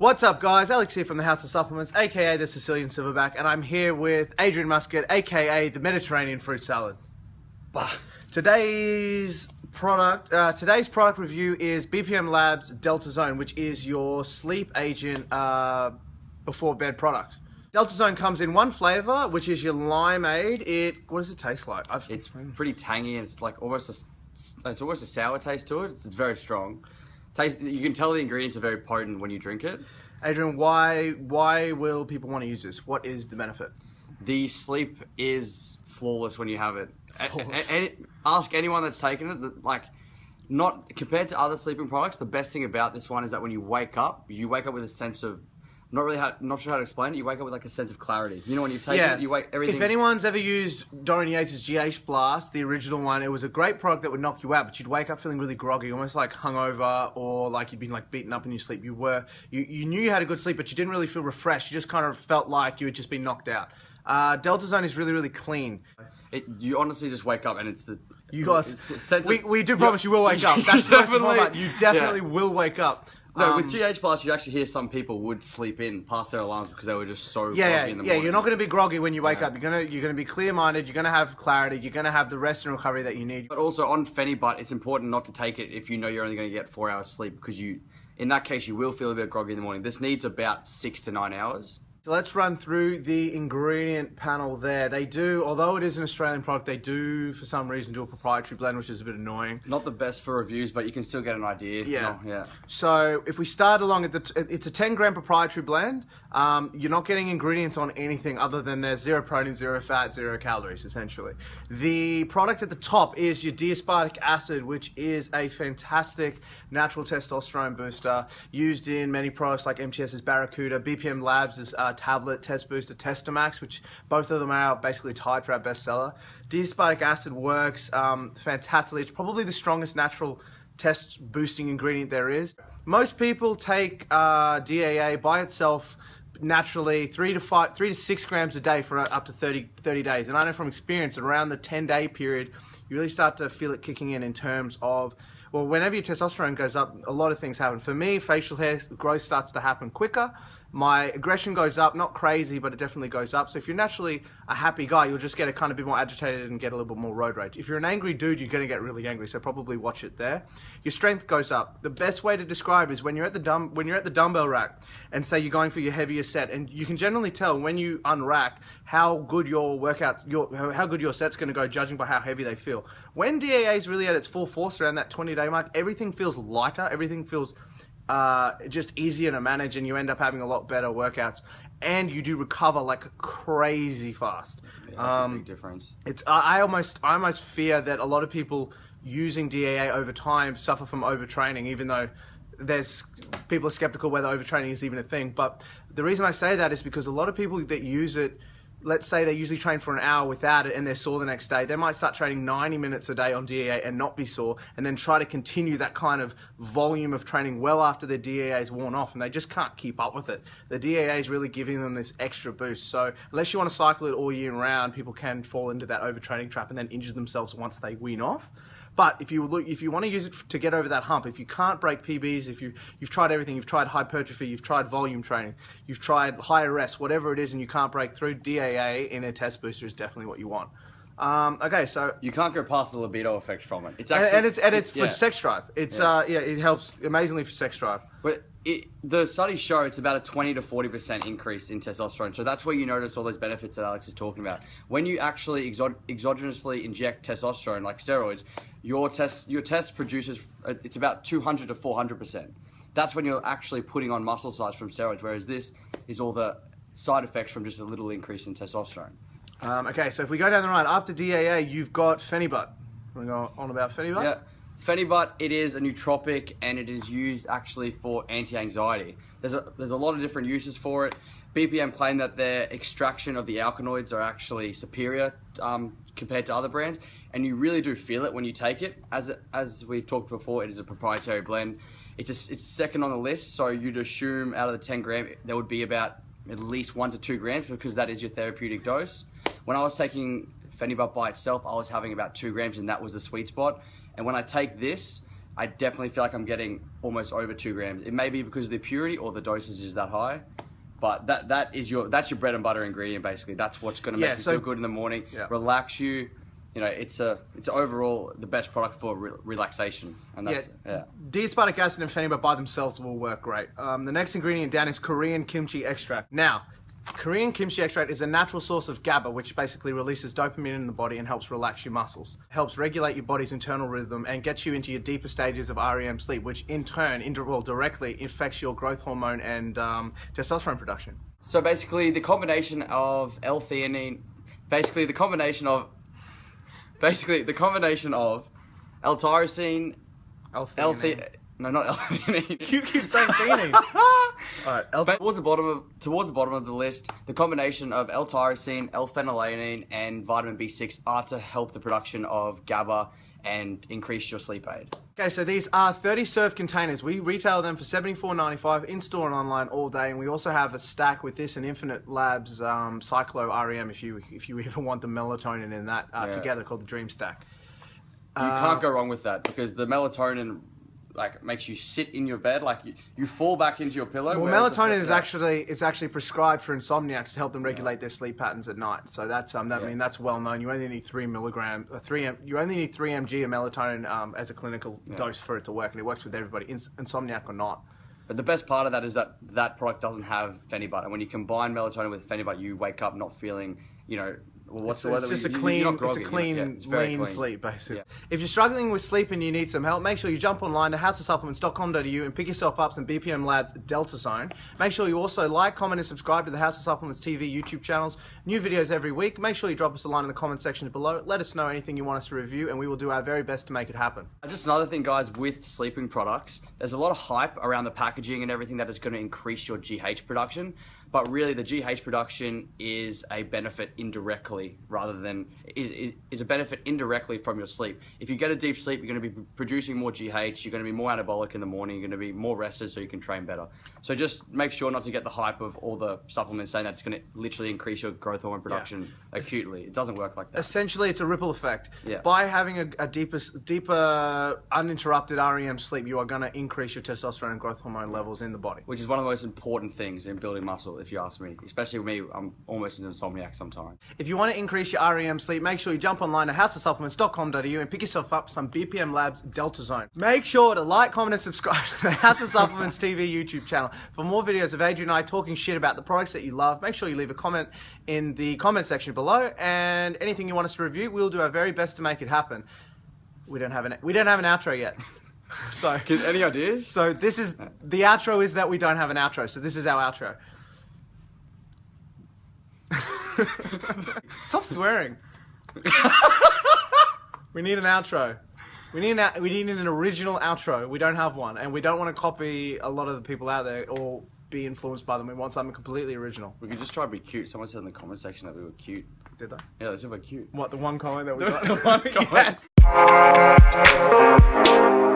What's up, guys? Alex here from the House of Supplements, aka the Sicilian Silverback, and I'm here with Adrian Muscat, aka the Mediterranean Fruit Salad. Bah. Today's product review is BPM Labs Delta Zone, which is your sleep agent before bed product. Delta Zone comes in one flavor, which is your limeade. What does it taste like? It's pretty tangy, and it's like almost a sour taste to it. It's very strong. You can tell the ingredients are very potent when you drink it. Adrian, why will people want to use this? What is the benefit? The sleep is flawless when you have it. Flawless. Ask anyone that's taken it. Not compared to other sleeping products, the best thing about this one is that when you wake up with a sense of not sure how to explain it. You wake up with like a sense of clarity. You know, when you take it, you wake everything. If anyone's ever used Dorian Yates' GH Blast, the original one, it was a great product that would knock you out, but you'd wake up feeling really groggy, almost like hungover, or like you'd been like beaten up in your sleep. You knew you had a good sleep, but you didn't really feel refreshed. You just kind of felt like you had just been knocked out. Delta Zone is really, really clean. You honestly just wake up and it's the. We do promise you will wake up. That's definitely. You definitely will wake up. No, with GH Plus, you'd actually hear some people would sleep in past their alarms because they were just so groggy in the morning. Yeah, you're not going to be groggy when you wake up. You're gonna be clear-minded. You're going to have clarity. You're going to have the rest and recovery that you need. But also on Fenibut, it's important not to take it if you know you're only going to get 4 hours sleep because in that case, you will feel a bit groggy in the morning. This needs about 6 to 9 hours. So let's run through the ingredient panel there. They do, although it is an Australian product, they do, for some reason, do a proprietary blend, which is a bit annoying. Not the best for reviews, but you can still get an idea. Yeah. So if we start along at it's a 10-gram proprietary blend. You're not getting ingredients on anything other than there's 0 protein, 0 fat, 0 calories, essentially. The product at the top is your D-aspartic acid, which is a fantastic natural testosterone booster used in many products like MTS's Barracuda, BPM Labs' tablet test booster Testamax, which both of them are basically tied for our bestseller. D-aspartic acid works fantastically. It's probably the strongest natural test boosting ingredient there is. Most people take DAA by itself naturally 3 to 6 grams a day for up to 30 days. And I know from experience around the 10-day period, you really start to feel it kicking in terms of, well, whenever your testosterone goes up, a lot of things happen. For me, facial hair growth starts to happen quicker. My aggression goes up, not crazy, but it definitely goes up. So if you're naturally a happy guy, you'll just get a kind of bit more agitated and get a little bit more road rage. If you're an angry dude, you're going to get really angry, so probably watch it there. Your strength goes up. The best way to describe is when you're at the dumbbell rack and say you're going for your heavier set, and you can generally tell when you unrack how good your how good your set's going to go, judging by how heavy they feel. When DAA is really at its full force around that 20-day mark, everything feels lighter, everything feels just easier to manage, and you end up having a lot better workouts, and you do recover like crazy fast. Yeah, that's a big difference. I almost fear that a lot of people using DAA over time suffer from overtraining, even though people are skeptical whether overtraining is even a thing. But the reason I say that is because a lot of people that use it, let's say they usually train for an hour without it and they're sore the next day, they might start training 90 minutes a day on DAA and not be sore, and then try to continue that kind of volume of training well after their DAA is worn off, and they just can't keep up with it. The DAA is really giving them this extra boost. So unless you want to cycle it all year round, people can fall into that overtraining trap and then injure themselves once they wean off. But if you want to use it to get over that hump, if you can't break PBs, if you've tried everything, you've tried hypertrophy, you've tried volume training, you've tried higher rest, whatever it is, and you can't break through, DAA in a test booster is definitely what you want. Okay, so you can't go past the libido effect from it. It's actually it's for sex drive. It helps amazingly for sex drive. But the studies show it's about a 20 to 40% increase in testosterone. So that's where you notice all those benefits that Alex is talking about. When you actually exogenously inject testosterone, like steroids, your test produces, it's about 200 to 400%. That's when you're actually putting on muscle size from steroids, whereas this is all the side effects from just a little increase in testosterone. Okay, so if we go down the line, after DAA, you've got Fenibut. Want to go on about Fenibut? Yeah. Fenibut, it is a nootropic, and it is used actually for anti-anxiety. There's a lot of different uses for it. BPM claim that their extraction of the alkaloids are actually superior compared to other brands, and you really do feel it when you take it. As we've talked before, it is a proprietary blend. It's second on the list, so you'd assume out of the 10 gram, there would be about at least 1 to 2 grams because that is your therapeutic dose. When I was taking Fenibut by itself, I was having about 2 grams, and that was the sweet spot. And when I take this, I definitely feel like I'm getting almost over 2 grams. It may be because of the purity or the dosage is that high, but that's your bread and butter ingredient basically. That's what's going to make you feel good in the morning, relax you. You know, it's overall the best product for relaxation, and that's D-aspartic acid and phenobarbital by themselves will work great. The next ingredient down is Korean kimchi extract. Now, Korean kimchi extract is a natural source of GABA, which basically releases dopamine in the body and helps relax your muscles. Helps regulate your body's internal rhythm and gets you into your deeper stages of REM sleep, which in turn, directly affects your growth hormone and testosterone production. So basically, the combination of L-theanine, the combination of L-tyrosine, no, not L-theanine. You keep saying theanine. Alright, towards the bottom of the list, the combination of L-tyrosine, L-phenylalanine, and vitamin B6 are to help the production of GABA and increase your sleep aid. Okay, so these are 30-serve containers. We retail them for $74.95 in store and online all day, and we also have a stack with this and Infinite Labs Cyclo REM if you even want the melatonin in that together, called the Dream Stack. You can't go wrong with that because the melatonin makes you sit in your bed, you fall back into your pillow. Well, melatonin is actually prescribed for insomniacs to help them regulate their sleep patterns at night. So that's I mean that's well known. You only need 3 mg of melatonin as a clinical dose for it to work, and it works with everybody, insomniac or not. But the best part of that is that product doesn't have phenobarbital. And when you combine melatonin with phenobarbital, you wake up not feeling, It's just a clean sleep, basically. Yeah. If you're struggling with sleep and you need some help, make sure you jump online to houseofsupplements.com.au and pick yourself up some BPM Labs Delta Zone. Make sure you also like, comment, and subscribe to the House of Supplements TV YouTube channels. New videos every week. Make sure you drop us a line in the comment section below. Let us know anything you want us to review, and we will do our very best to make it happen. Just another thing, guys, with sleeping products, there's a lot of hype around the packaging and everything that is going to increase your GH production. But really, the GH production is a benefit indirectly, rather than is a benefit indirectly from your sleep. If you get a deep sleep, you're going to be producing more GH. You're going to be more anabolic in the morning. You're going to be more rested, so you can train better. So just make sure not to get the hype of all the supplements saying that it's going to literally increase your growth hormone production acutely. It doesn't work like that. Essentially, it's a ripple effect. Yeah. By having a deeper, uninterrupted REM sleep, you are going to increase your testosterone and growth hormone levels in the body, which is one of the most important things in building muscle. If you ask me, especially with me, I'm almost an insomniac sometimes. If you want to increase your REM sleep, make sure you jump online to houseofsupplements.com.au and pick yourself up some BPM Labs Delta Zone. Make sure to like, comment, and subscribe to the House of Supplements TV YouTube channel for more videos of Adrian and I talking shit about the products that you love. Make sure you leave a comment in the comment section below, and anything you want us to review, we'll do our very best to make it happen. We don't have an outro yet. So, any ideas? So the outro is that we don't have an outro. So this is our outro. Stop swearing. We need an outro. We need an original outro. We don't have one, and we don't want to copy a lot of the people out there or be influenced by them. We want something completely original. We could just try to be cute. Someone said in the comment section that we were cute. Did they? Yeah, they said we're cute. What, the one comment that we got? The one comment. Yes.